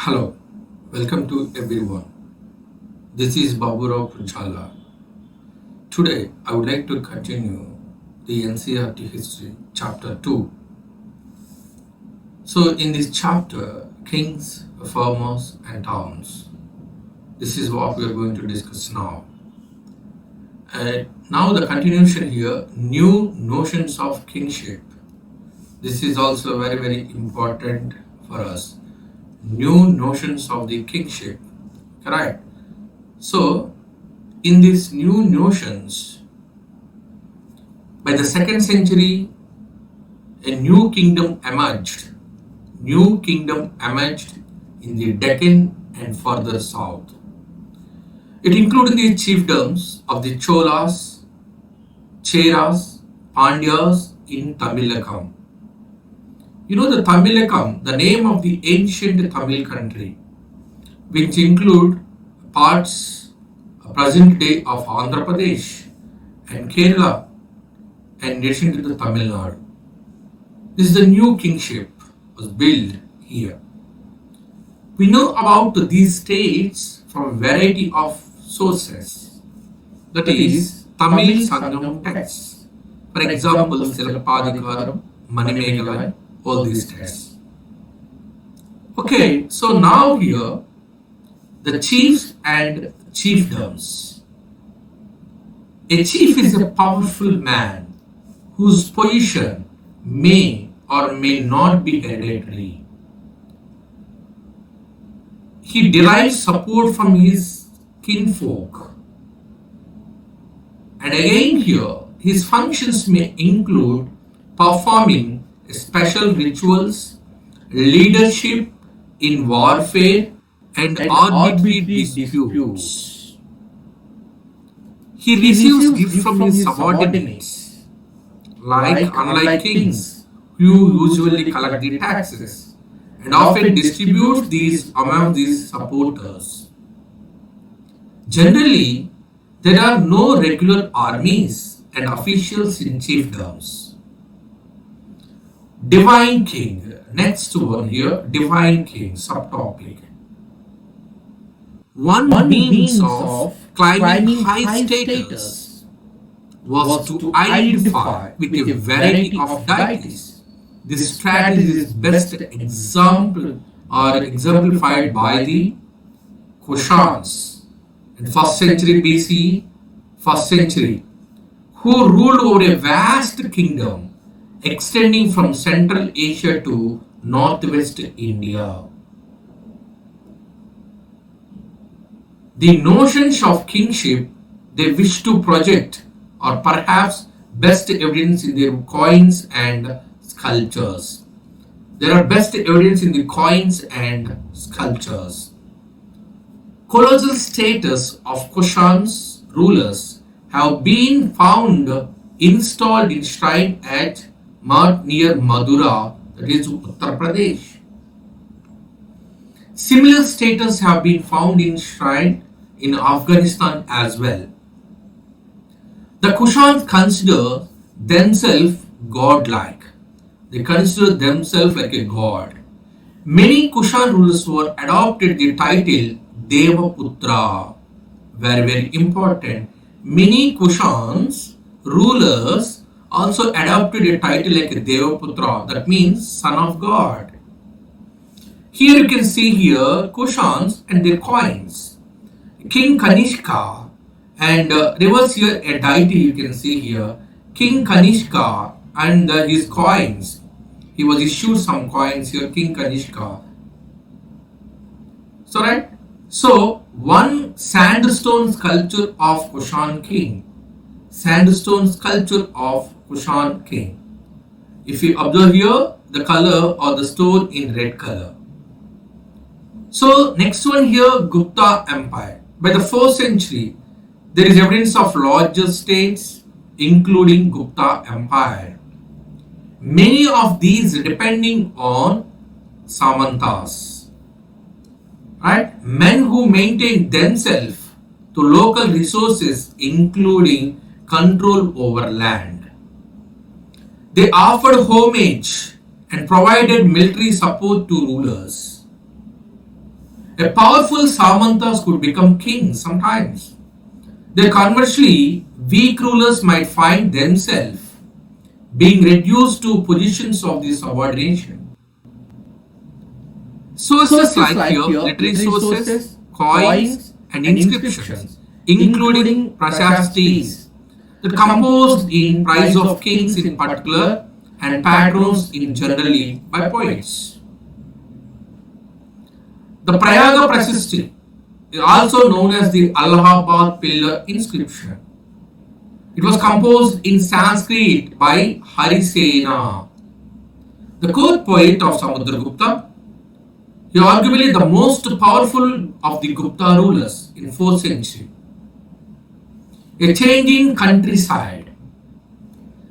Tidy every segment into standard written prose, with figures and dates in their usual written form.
Hello, welcome to everyone. This is Baburao Kunchala. Today, I would like to continue the NCERT History, Chapter 2. So, in this chapter, kings, farmers, and towns. This is what we are going to discuss now. Now, the continuation here, new notions of kingship. This is also very, very important for us. New notions of the kingship, correct? So, in these new notions, by the 2nd century, a new kingdom emerged. New kingdom emerged in the Deccan and further south. It included the chiefdoms of the Cholas, Cheras, Pandyas in Tamilakam. You know the Tamilakam, the name of the ancient Tamil country, which include parts present day of Andhra Pradesh and Kerala and nation to the Tamil Nadu. This is the new kingship was built here. We know about these states from a variety of sources. That is Tamil Sangam texts. For example, Silapadikaram, Manimegalan, all these texts. Okay, so now here, the chiefs and chiefdoms. A chief is a powerful man whose position may or may not be hereditary. He derives support from his kinfolk. And again here, his functions may include performing special rituals, leadership in warfare, and arbitrary disputes. He receives gifts from his subordinates, unlike kings, who usually collect the taxes and often distribute these among these supporters. Generally, there are no regular armies and officials in chiefdoms. Divine king, next one here, divine king, subtopic. One means of climbing high status was to identify with a variety of deities. This strategy is best exemplified by the Kushans in 1st century BC, 1st century, who ruled over a vast kingdom extending from Central Asia to Northwest India. The notions of kingship they wish to project are perhaps best evidence in their coins and sculptures. There are best evidence in the coins and sculptures. Colossal status of Kushan's rulers have been found installed in shrine at near Madura, that is Uttar Pradesh. Similar status have been found in shrine in Afghanistan as well. The Kushans consider themselves godlike. They consider themselves like a god. Many Kushan rulers were adopted the title Devaputra. Very, very important. Many Kushans rulers also adopted a title like Devaputra, that means son of God. Here you can see here Kushans and their coins. King Kanishka, and reverse here a deity you can see here, King Kanishka and his coins. He was issued some coins here, King Kanishka. So right, so one sandstone sculpture of Kushan king. Sandstone sculpture of Kushan king. If you observe here, the color or the stone in red color. So next one here, Gupta Empire. By the 4th century, there is evidence of larger states including Gupta Empire. Many of these depending on Samantas. Right? Men who maintain themselves to local resources including control over land. They offered homage and provided military support to rulers. A powerful Samantas could become kings sometimes. Then conversely, weak rulers might find themselves being reduced to positions of the subordination. Sources like your literary sources, coins, and inscriptions, including Prashastis, that composed in praise of kings in particular and patrons in generally by poets. The Prayaga Prashasti is also known as the Allahabad Pillar inscription. It was composed in Sanskrit by Harisena, the court poet of Samudragupta. He arguably the most powerful of the Gupta rulers in 4th century. A changing countryside.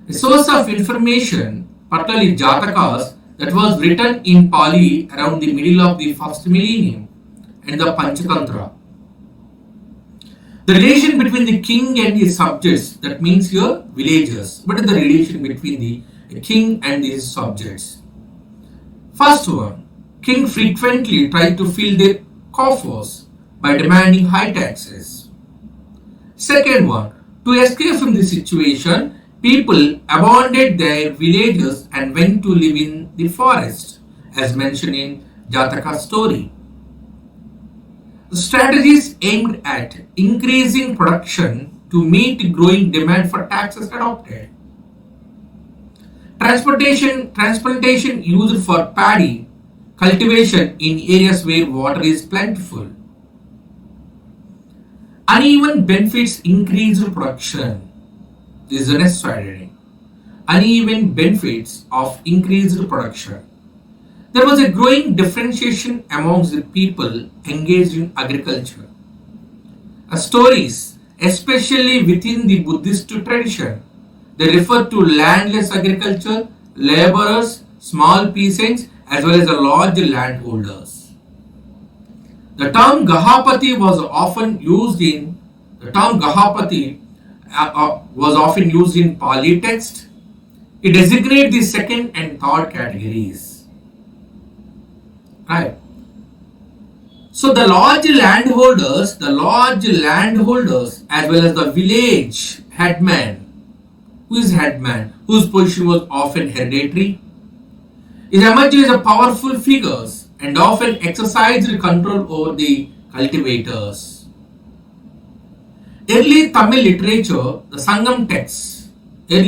A source of information, particularly Jatakas, that was written in Pali around the middle of the first millennium and the Panchatantra. The relation between the king and his subjects, that means your villagers. What is the relation between the king and his subjects? First one, king frequently tried to fill their coffers by demanding high taxes. Second one, to escape from this situation, people abandoned their villages and went to live in the forest, as mentioned in Jataka's story. The strategies aimed at increasing production to meet growing demand for taxes adopted. Transplantation used for paddy cultivation in areas where water is plentiful. Uneven benefits increased production. This is the next strategy. Uneven benefits of increased production. There was a growing differentiation amongst the people engaged in agriculture. Stories, especially within the Buddhist tradition, they refer to landless agriculture, laborers, small peasants, as well as the large landholders. The term Gahapati was often used in Pali text. It designates the second and third categories. Right. So the large landholders as well as the village headman, whose position was often hereditary, is emerged as a powerful figures and often exercised control over the cultivators. Early Tamil literature, the Sangam text, that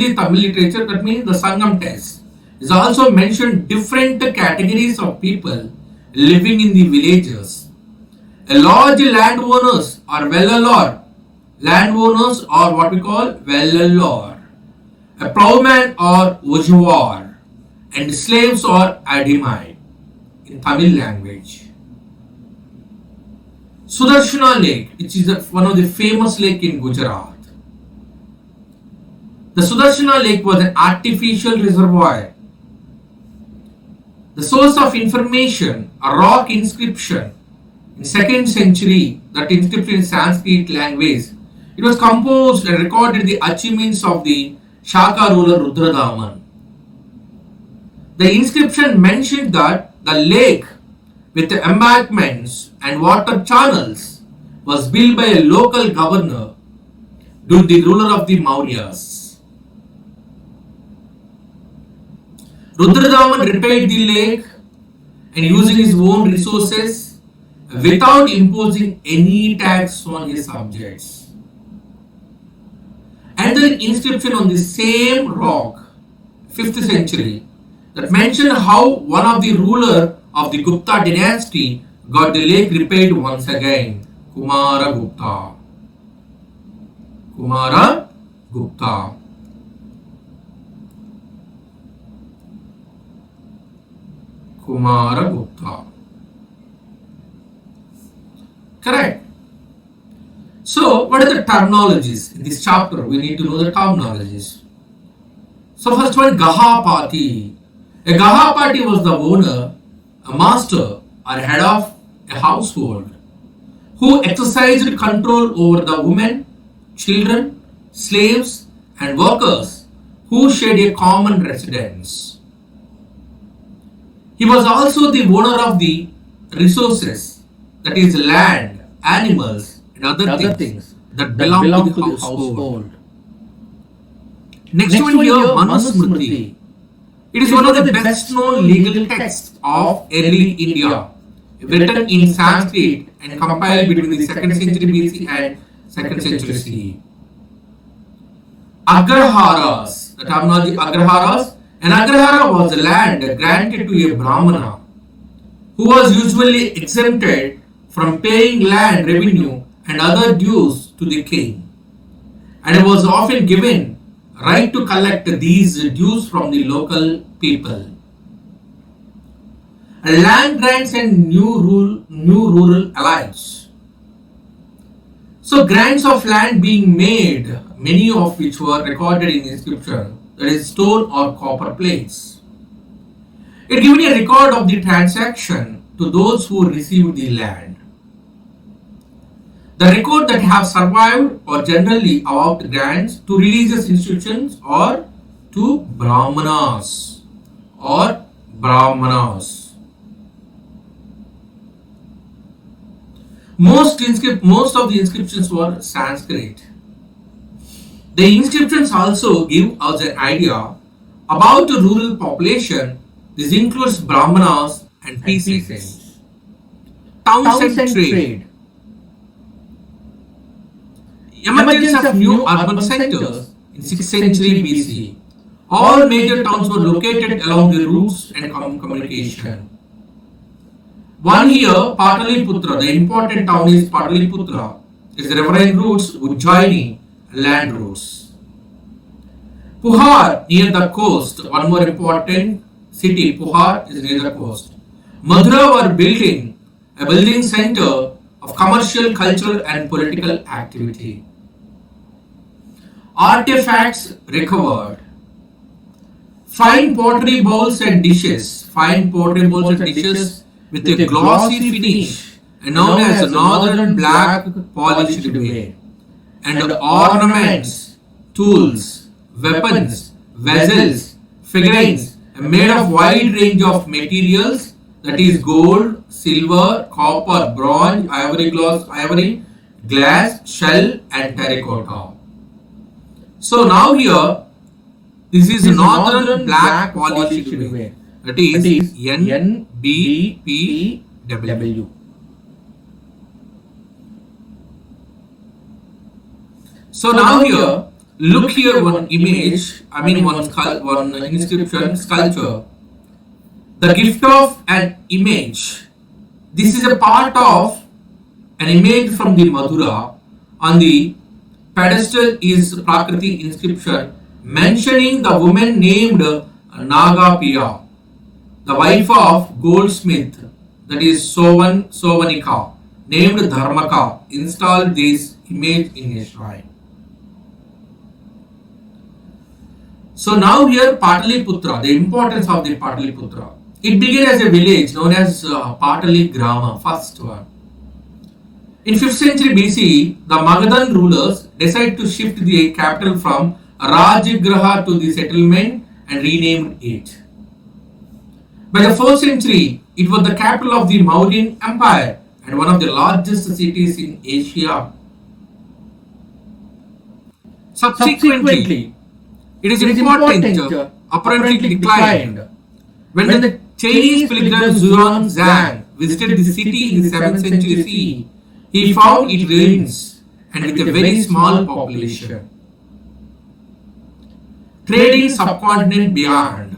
means the Sangam text, is also mentioned different categories of people living in the villages. A large landowners are Vellalor. Landowners are what we call Vellalor. A plowman or Ujwar. And slaves are Adimai in Tamil language. Sudarshana Lake, which is one of the famous lake in Gujarat. The Sudarshana Lake was an artificial reservoir. The source of information, a rock inscription in 2nd century, that inscription in Sanskrit language. It was composed and recorded the achievements of the Shaka ruler Rudradaman. The inscription mentioned that the lake with the embankments and water channels was built by a local governor during the ruler of the Mauryas. Rudradaman repaired the lake and using his own resources without imposing any tax on his subjects. Another inscription on the same rock, 5th century, that mentioned how one of the ruler of the Gupta dynasty got the lake repaired once again, Kumara Gupta. Correct. So, what are the terminologies? In this chapter, we need to know the terminologies. So, first one, Gahapati. A Gahapati was the owner, a master or head of a household who exercised control over the women, children, slaves and workers who shared a common residence. He was also the owner of the resources, that is land, animals, and other things that belong to the household. Next one here, Manusmriti. It is one of the best known legal texts of early India, written in Sanskrit and compiled between the 2nd century BC and 2nd century CE. Agraharas, the terminology Agraharas, an Agrahara was a land granted to a Brahmana who was usually exempted from paying land revenue and other dues to the king, and was often given right to collect these dues from the local people. Land grants and new rural alliance. So grants of land being made, many of which were recorded in inscription, that is stone or copper plates. It given a record of the transaction to those who received the land. The record that have survived are generally about grants to religious institutions or to Brahmanas Most of the inscriptions were Sanskrit. The inscriptions also give us an idea about the rural population. This includes Brahmanas and peasants. Towns and trade. Emergence of new urban centers in 6th century BC. All major towns were located along the routes and communication. One here, Pataliputra, the important town is Pataliputra. Its riverine routes, Ujjaini, land routes. Puhar, near the coast, one more important city, Puhar is near the coast. Mathura were building a building center of commercial, cultural and political activity. Artifacts recovered. Fine pottery bowls and dishes with a glossy finish and known as northern black polished ware, and ornaments, tools, weapons, vessels, figurines made of wide range of materials, that is gold, silver, copper, bronze, ivory, glass, shell and terracotta. So now here, this is northern black polished ware, that is NBPW. So now here, look here one image, one inscription, sculpture. The gift of an image. This is a part of an image from the Mathura. On the pedestal is Prakriti inscription mentioning the woman named Nagapiya, the wife of goldsmith, that is Sovanika, named Dharmaka, installed this image in a shrine. So now here Pataliputra, the importance of the Pataliputra. It began as a village known as Patali Grama, first one. In 5th century BC, the Magadhan rulers decided to shift the capital from Rajgraha to the settlement and renamed it. By the 4th century, it was the capital of the Mauryan Empire and one of the largest cities in Asia. Subsequently, it is important apparently declined. When the Chinese pilgrim Xuan Zhang visited the city in the 7th century CE, he found it ruins and with a very small population. Trading subcontinent beyond.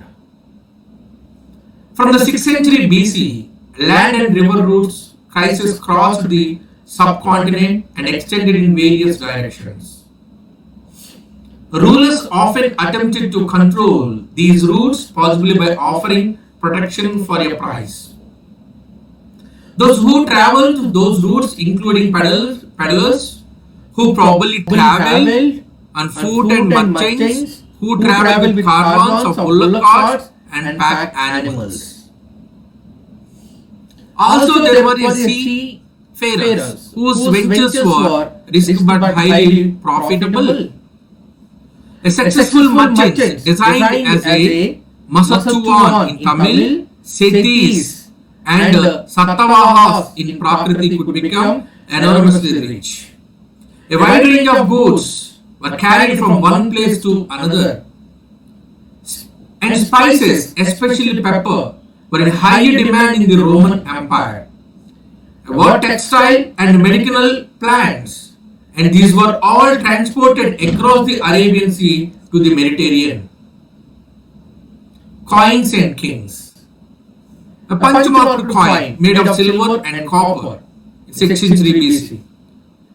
From the 6th century BC, land and river routes crisis crossed the subcontinent and extended in various directions. Rulers often attempted to control these routes, possibly by offering protection for a price. Those who traveled those routes, including peddlers who probably traveled on foot and merchants who traveled with caravans of bullock carts and pack animals. Also, there were seafarers whose ventures were risky but highly profitable. A successful merchant designed as a Masattuvan in Tamil, Sethis, and Satavahas in Prakriti could become enormously rich. A wide range of goods were carried from one place to another, and spices, especially pepper, were in high demand in the Roman Empire. There were textile and medicinal plants, and these were all transported across the Arabian Sea to the Mediterranean. Coins and kings. A punch-marked coin made of silver and copper in 6th century BC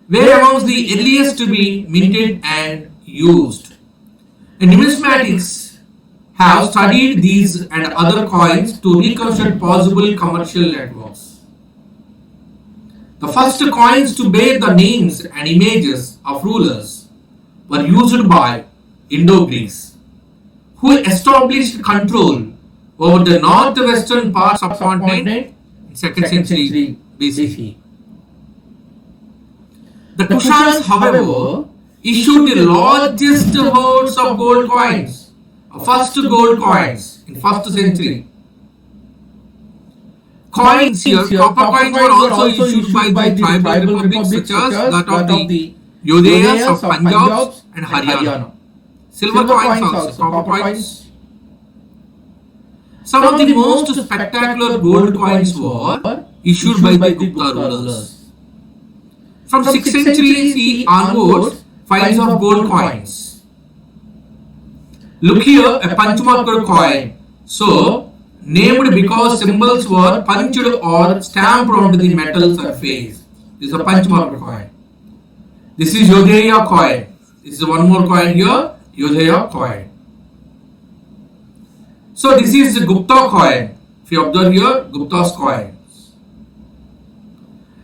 were amongst the earliest to be minted and used. And numismatics have studied these and other coins to reconstruct possible commercial networks. The first coins to bear the names and images of rulers were used by Indo-Greeks, who established control over the northwestern parts of the continent in 2nd century BC. The Kushans, however, issued the largest hoards of gold coins, first gold coins in 1st century. Coins here, copper coins were also issued by the tribal republics such as that of the Yodhayas of Punjab and Haryana. Silver coins also, copper coins. Some of the most spectacular gold coins were issued by the Gupta rulers. From 6th century CE onwards, finds of gold coins. Look here, a punch-marked coin. So, named because symbols were punched or stamped onto the metal surface. This is a punch-marked coin. This is Yodhaya coin. This is one more coin here, Yodhaya coin. So, this is the Gupta coin. If you observe here, Gupta's coins.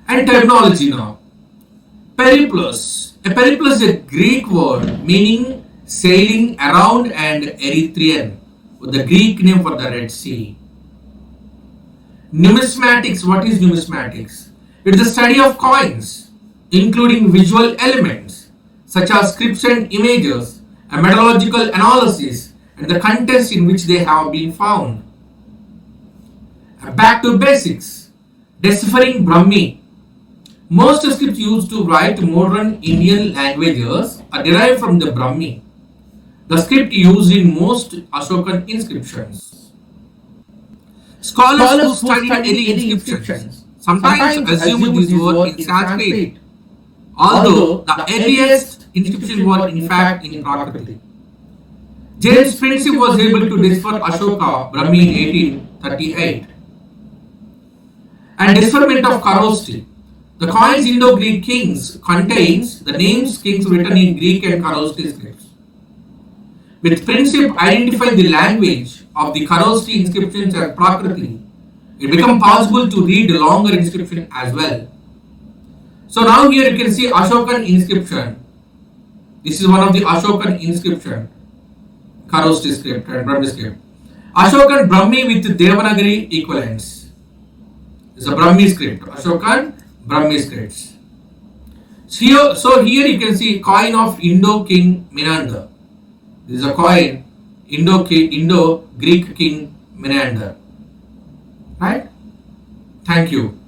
And terminology now. Periplus. A periplus is a Greek word meaning sailing around and Erythraean, with the Greek name for the Red Sea. Numismatics. What is numismatics? It is the study of coins, including visual elements such as scripts and images, a metallurgical analysis, and the context in which they have been found. Back to basics. Deciphering Brahmi. Most scripts used to write modern Indian languages are derived from the Brahmi, the script used in most Ashokan inscriptions. Scholars who studied early inscriptions sometimes assume these were in Sanskrit, although the earliest inscriptions were in fact in Prakriti. James Prinsip was able to decipher Ashoka Brahmi in 1838. And decipherment of Kharoshthi. The coins Indo-Greek kings contains the names kings written in Greek and Kharoshthi scripts. With Prinsip identifying the language of the Kharoshthi inscriptions as Prakriti, it becomes possible to read the longer inscription as well. So now here you can see Ashokan inscription. This is one of the Ashokan inscription, Kharoshthi script and Brahmi script. Ashokan Brahmi with Devanagari equivalents. This is a Brahmi script. Ashokan Brahmi scripts. So here you can see coin of Indo-King Menander. This is a coin Indo-Greek King Menander. Right? Thank you.